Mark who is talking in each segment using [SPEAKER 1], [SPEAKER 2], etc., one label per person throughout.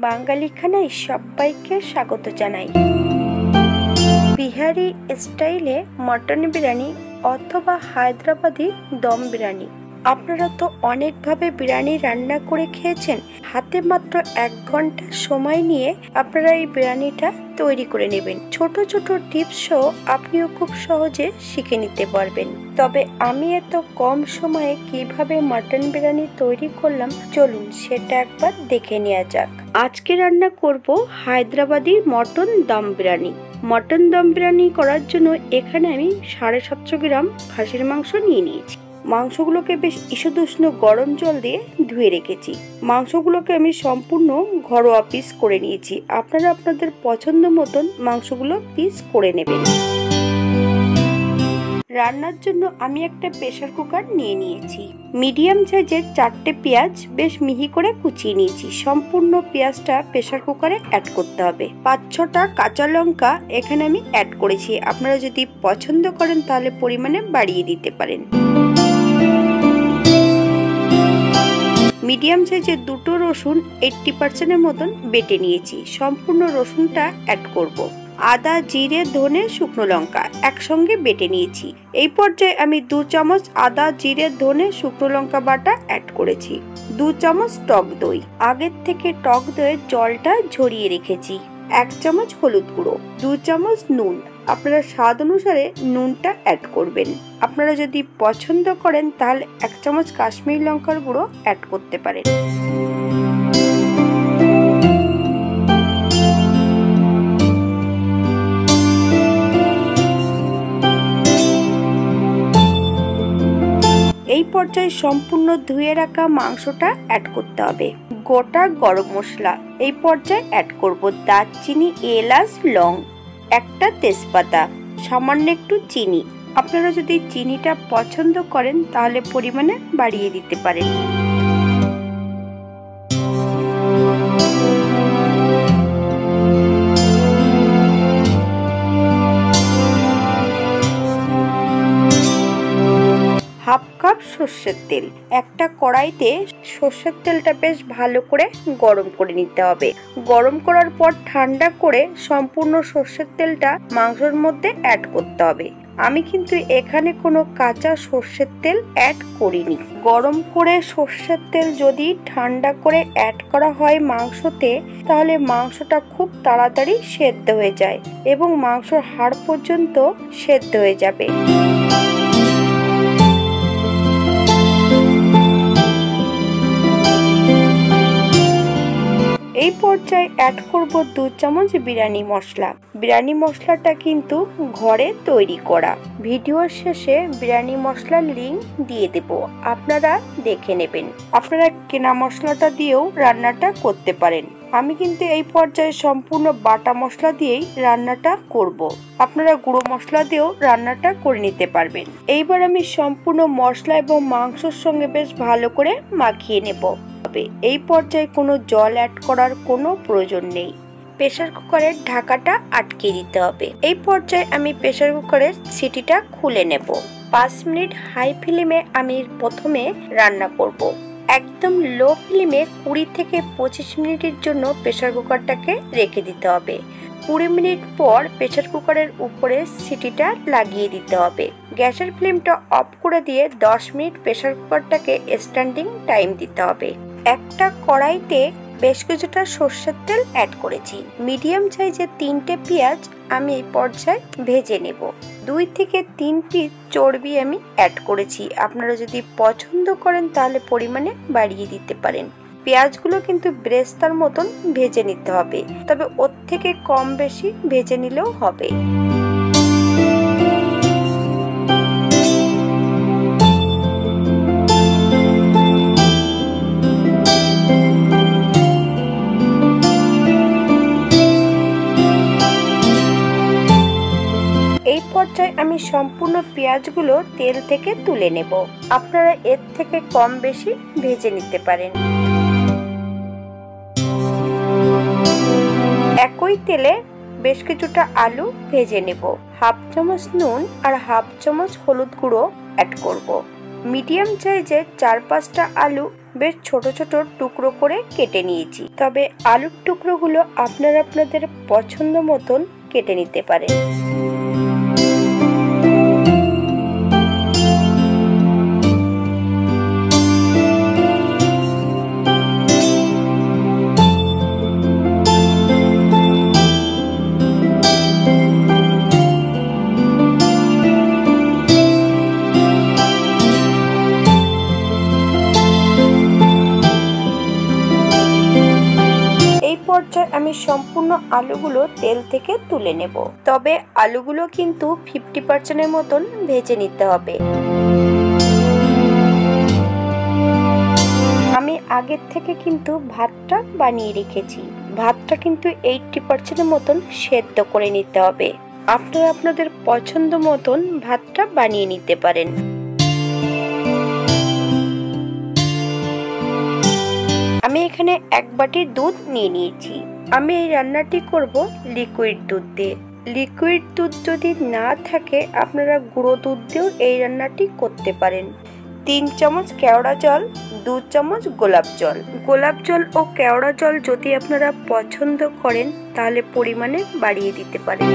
[SPEAKER 1] বাঙালি খানায় সবাইকে স্বাগত জানাই। বিহারি স্টাইলে মটন বিরিয়ানি অথবা হায়দ্রাবাদি দম বিরিয়ানি, আপনারা তো অনেকভাবে বিরিয়ানি রান্না করে খেয়েছেন। হাতে মাত্র 1 ঘন্টা সময় নিয়ে আপনারা এই বিরিয়ানিটা তৈরি করে নেবেন। ছোট ছোট টিপস সহ আপনিও খুব সহজে শিখে নিতে পারবেন। তবে আমি এত কম সময়ে কিভাবে মটন বিরিয়ানি তৈরি করলাম, চলুন সেটা একবার দেখে নেওয়া যাক। আজকে রান্না করব হায়দ্রাবাদি মটন দম বিরিয়ানি। মটন দম বিরিয়ানি করার জন্য এখানে আমি 750 গ্রাম খাসির মাংস নিয়ে নিয়েছি। মাংসগুলোকে বেশ ঈষদুষ্ণ গরম জল দিয়ে ধুয়ে রেখেছি। মাংসগুলোকে আমি সম্পূর্ণ ঘরোয়া পিস করে নিয়েছি। আপনারা আপনাদের পছন্দ মতন মাংসগুলো পিস করে নেবেন। রান্নার জন্য আমি একটা প্রেসার কুকার নিয়ে নিয়েছি। মিডিয়াম সাইজের 4টে পেঁয়াজ বেশ মিহি করে কুচিয়ে নিয়েছি। সম্পূর্ণ পেঁয়াজটা প্রেসার কুকারে অ্যাড করতে হবে। 5-6টা কাঁচা লঙ্কা এখানে আমি অ্যাড করেছি। আপনারা যদি পছন্দ করেন তাহলে পরিমাণে বাড়িয়ে দিতে পারেন। মিডিয়াম সাইজের 2টো রসুন 80% মতন বেটে নিয়েছি। সম্পূর্ণ রসুনটা অ্যাড করব। আদা, জিরে, ধনে, শুকনো লঙ্কা একসঙ্গে বেটে নিয়েছি। এই পর্যায়ে আমি 2 চামচ আদা, জিরে, ধনে, শুকনো লঙ্কা বাটা অ্যাড করেছি। 2 চামচ টক দই, আগের থেকে টক দইয়ের জলটা ঝরিয়ে রেখেছি। 1 চামচ হলুদ গুঁড়ো, 2 চামচ নুন। আপনারা স্বাদ অনুসারে নুনটা অ্যাড করবেন। আপনারা যদি পছন্দ করেন তাহলে 1 চামচ কাশ্মীরি লঙ্কার গুঁড়ো অ্যাড করতে পারেন। এই পর্যায়ে সম্পূর্ণ ধুয়ে রাখা মাংসটা অ্যাড করতে হবে। গোটা গরম মশলা এই পর্যায়ে অ্যাড করব। দারচিনি, এলাচ, লং, একটা তেজপাতা, সামান্য একটু চিনি। আপনারা যদি চিনিটা পছন্দ করেন তাহলে পরিমাণে বাড়িয়ে দিতে পারেন। হাফ কাপ সর্ষের তেল, একটা কড়াইতে সর্ষের তেলটা বেশ ভালো করে গরম করে নিতে হবে। গরম করার পর ঠান্ডা করে সম্পূর্ণ সর্ষের তেলটা মাংসের মধ্যে অ্যাড করতে হবে। আমি কিন্তু এখানে কোনো কাঁচা সর্ষের তেল অ্যাড করিনি। গরম করে সর্ষের তেল যদি ঠান্ডা করে অ্যাড করা হয় মাংসতে, তাহলে মাংসটা খুব তাড়াতাড়ি সেদ্ধ হয়ে যায় এবং মাংসর হাড় পর্যন্ত সেদ্ধ হয়ে যাবে। এই পর্যায়ে অ্যাড করব 2 চামচ বিরিয়ানি মশলা। বিরিয়ানি মশলাটা কিন্তু ঘরে তৈরি করা। ভিডিওর শেষে বিরিয়ানি মশলার লিংক দিয়ে দেব, আপনারা দেখে নেবেন। আপনারা কেনা মশলাটা দিয়েও রান্নাটা করতে পারেন। আমি কিন্তু এই পর্যায়ে সম্পূর্ণ বাটা মশলা দিয়েই রান্নাটা করব। আপনারা গুঁড়ো মশলা দিয়েও রান্নাটা করে নিতে পারবেন। এইবার আমি সম্পূর্ণ মশলা এবং মাংসের সঙ্গে বেশ ভালো করে মাখিয়ে নেব। এই পর্যায়ে কোনো জল অ্যাড করার কোনো প্রয়োজন নেই। প্রেসার কুকারের ঢাকাটা আটকে দিতে হবে। এই পর্যায়ে আমি প্রেসার কুকারের সিটিটা খুলে নেব। 5 মিনিট হাই ফ্লেমে আমি প্রথমে রান্না করব। একদম লো ফ্লেমে 20 থেকে 25 মিনিটের জন্য প্রেসার কুকারটাকে রেখে দিতে হবে। 20 মিনিট পর প্রেসার কুকারের উপরে সিটিটা লাগিয়ে দিতে হবে। গ্যাসের ফ্লেমটা অফ করে দিয়ে 10 মিনিট প্রেসার কুকারটাকে স্ট্যান্ডিং টাইম দিতে হবে। একটা কড়াইতে বেশ কিছুটা সর্ষের তেল অ্যাড করেছি। মিডিয়াম সাইজের 3টে পেঁয়াজ আমি এই পর্যায়ে ভেজে নেব। 2 থেকে 3 পিস চর্বি আমি অ্যাড করেছি। আপনারা যদি পছন্দ করেন তাহলে পরিমাণে বাড়িয়ে দিতে পারেন। পেঁয়াজগুলো কিন্তু ব্রেস্তার মতন ভেজে নিতে হবে, তবে ওর থেকে কম বেশি ভেজে নিলেও হবে। এই পর্যায়ে আমি সম্পূর্ণ পেঁয়াজগুলো তেল থেকে তুলে নেব। আপনারা এর থেকে কম বেশি ভেজে নিতে পারেন। একই তেলে বেশ কিছুটা আলু ভেজে নেব। হাফ চামচ নুন আর হাফ চামচ হলুদ গুঁড়ো অ্যাড করব। মিডিয়াম সাইজের 4-5টা আলু বেশ ছোট ছোট টুকরো করে কেটে নিয়েছি। তবে আলুর টুকরোগুলো আপনারা আপনাদের পছন্দ মতন কেটে নিতে পারেন। পর্যায়ে আমি সম্পূর্ণ আলুগুলো তেল থেকে তুলে নেব। তবে আলুগুলো কিন্তু 50% মতন ভেজে নিতে হবে। আমি আগের থেকে কিন্তু ভাতটা বানিয়ে রেখেছি। ভাতটা কিন্তু 80% মতন সেদ্ধ করে নিতে হবে। আপনারা আপনাদের পছন্দ মতন ভাতটা বানিয়ে নিতে পারেন। আমি এখানে 1 বাটি দুধ নিয়ে নিয়েছি। আমি এই রান্নাটি করব লিকুইড দুধ দিয়ে। লিকুইড দুধ যদি না থাকে আপনারা গুঁড়ো দুধ দিয়েও এই রান্নাটি করতে পারেন। 3 চামচ কেওড়া জল, 2 চামচ গোলাপ জল। গোলাপ জল ও কেওড়া জল যদি আপনারা পছন্দ করেন তাহলে পরিমাণে বাড়িয়ে দিতে পারেন।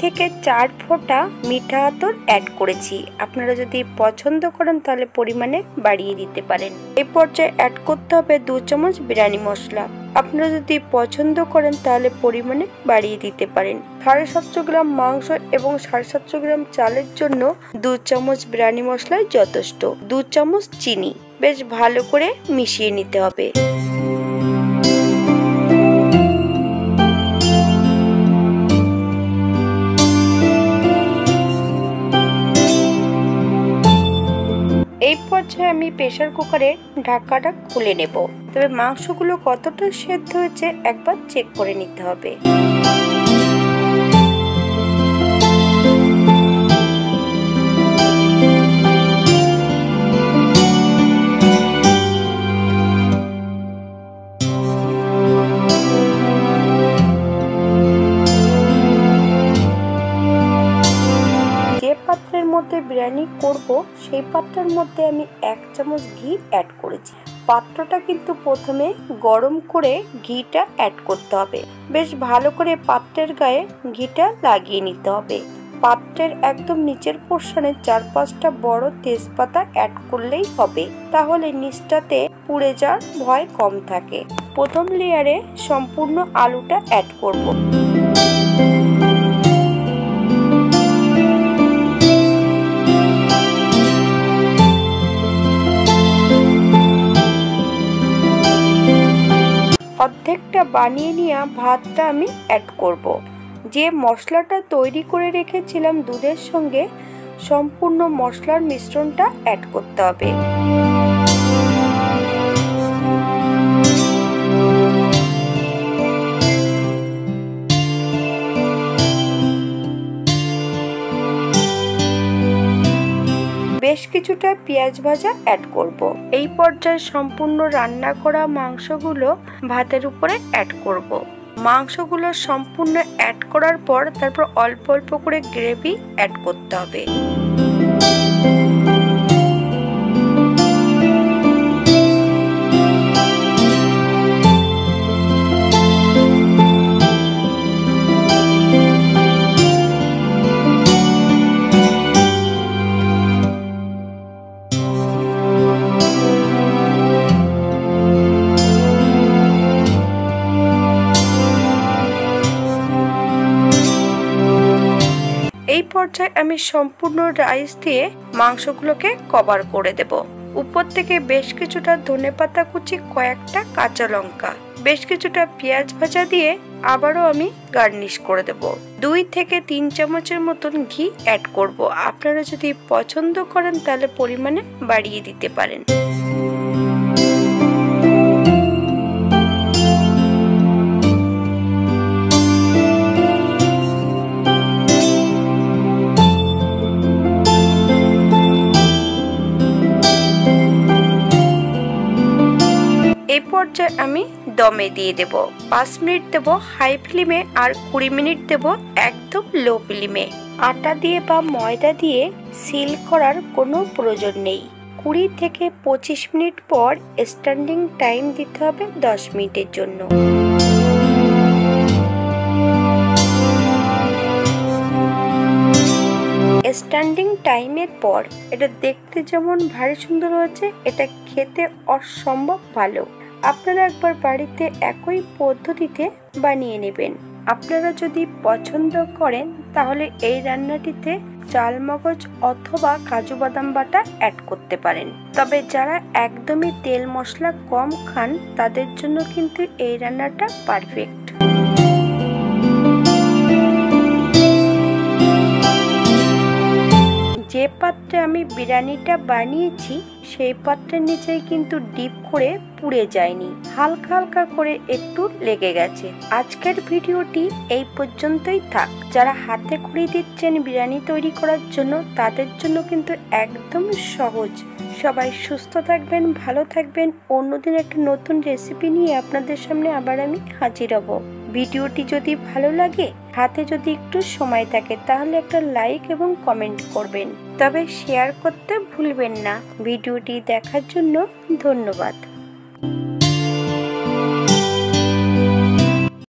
[SPEAKER 1] থেকে 4 ফোঁটা মিঠা আতর অ্যাড করেছি। আপনারা যদি পছন্দ করেন তাহলে পরিমাণে বাড়িয়ে দিতে পারেন। এই পর্যায়ে অ্যাড করতে হবে 2 চামচ বিরিয়ানি মশলা। আপনারা যদি পছন্দ করেন তাহলে পরিমাণে বাড়িয়ে দিতে পারেন। 750 গ্রাম মাংস এবং 750 গ্রাম চালের জন্য 2 চামচ বিরিয়ানি মশলাই যথেষ্ট। 2 চামচ চিনি বেশ ভালো করে মিশিয়ে নিতে হবে। এই পর্যায়ে আমি প্রেসার কুকারে ঢাকাটা খুলে নেব। তবে মাংসগুলো কতটা সেদ্ধ হয়েছে একবার চেক করে নিতে হবে। পাত্রের মধ্যে বিরিয়ানি করব সেই পাত্রের মধ্যে আমি 1 চামচ ঘি অ্যাড করেছি। পাত্রটা কিন্তু প্রথমে গরম করে ঘিটা অ্যাড করতে হবে। বেশ ভালো করে পাত্রের গায়ে ঘিটা লাগিয়ে নিতে হবে। পাত্রের একদম নিচের পোর্শনে 4-5টা বড় তেজপাতা অ্যাড করলেই হবে, তাহলে নিচটাতে পুড়ে যাওয়ার ভয় কম থাকে। প্রথম লেয়ারে সম্পূর্ণ আলুটা অ্যাড করব। অর্ধেকটা বানিয়ে নিয়ে ভাতটা আমি অ্যাড করব। যে মশলাটা তৈরি করে রেখেছিলাম দুধের সঙ্গে সম্পূর্ণ মশলার মিশ্রণটা অ্যাড করতে হবে। বেশ কিছুটা পেঁয়াজ ভাজা অ্যাড করব। এই পর্যায়ে সম্পূর্ণ রান্না করা মাংসগুলো ভাতের উপরে অ্যাড করব। মাংসগুলো সম্পূর্ণ অ্যাড করার পর তারপর অল্প অল্প করে গ্রেভি অ্যাড করতে হবে। এই পর্যায়ে আমি সম্পূর্ণ রাইস দিয়ে মাংসগুলোকে কভার করে দেব। উপর থেকে বেশ কিছুটা ধনেপাতা কুচি, কয়েকটা কাঁচা লঙ্কা, বেশ কিছুটা পেঁয়াজ ভাজা দিয়ে আবারও আমি গার্নিশ করে দেব। 2 থেকে 3 চামচের মতন ঘি অ্যাড করব। আপনারা যদি পছন্দ করেন তাহলে পরিমাণে বাড়িয়ে দিতে পারেন। পর্যায়ে আমি দমে দিয়ে দেব। 5 মিনিট দেব হাই ফ্লেমে আর 20 মিনিট দেব একদম লো ফ্লেমে। আটা দিয়ে বা ময়দা দিয়ে সিল করার কোনো প্রয়োজন নেই। 20 থেকে 25 মিনিট পর স্ট্যান্ডিং টাইম দিতে হবে 10 মিনিটের জন্য। স্ট্যান্ডিং টাইমের পর এটা দেখতে যেমন ভারী সুন্দর হয়েছে, এটা খেতে অসম্ভব ভালো। আপনারা একবার বাড়িতে একই পদ্ধতিতে বানিয়ে নেবেন। আপনারা যদি পছন্দ করেন তাহলে এই রান্নাটিতে চাল মগজ অথবা কাজু বাদাম বাটা অ্যাড করতে পারেন। তবে যারা একদমই তেল মশলা কম খান তাদের জন্য কিন্তু এই রান্নাটা পারফেক্ট। যে পাত্রে আমি বিরিয়ানিটা বানিয়েছি সেই পাত্রের নিচেই কিন্তু ডিপ করে পুড়ে যায়নি, হালকা হালকা করে একটু লেগে গেছে। আজকের ভিডিওটি এই পর্যন্তই থাক। যারা হাতে খড়ি দিচ্ছেন বিরিয়ানি তৈরি করার জন্য তাদের জন্য কিন্তু একদম সহজ। সবাই সুস্থ থাকবেন, ভালো থাকবেন। অন্যদিন একটা নতুন রেসিপি নিয়ে আপনাদের সামনে আবার আমি হাজির হব। ভিডিওটি যদি ভালো লাগে, হাতে যদি একটু সময় থাকে তাহলে একটা লাইক এবং কমেন্ট করবেন। তবে শেয়ার করতে ভুলবেন না। ভিডিওটি দেখার জন্য ধন্যবাদ।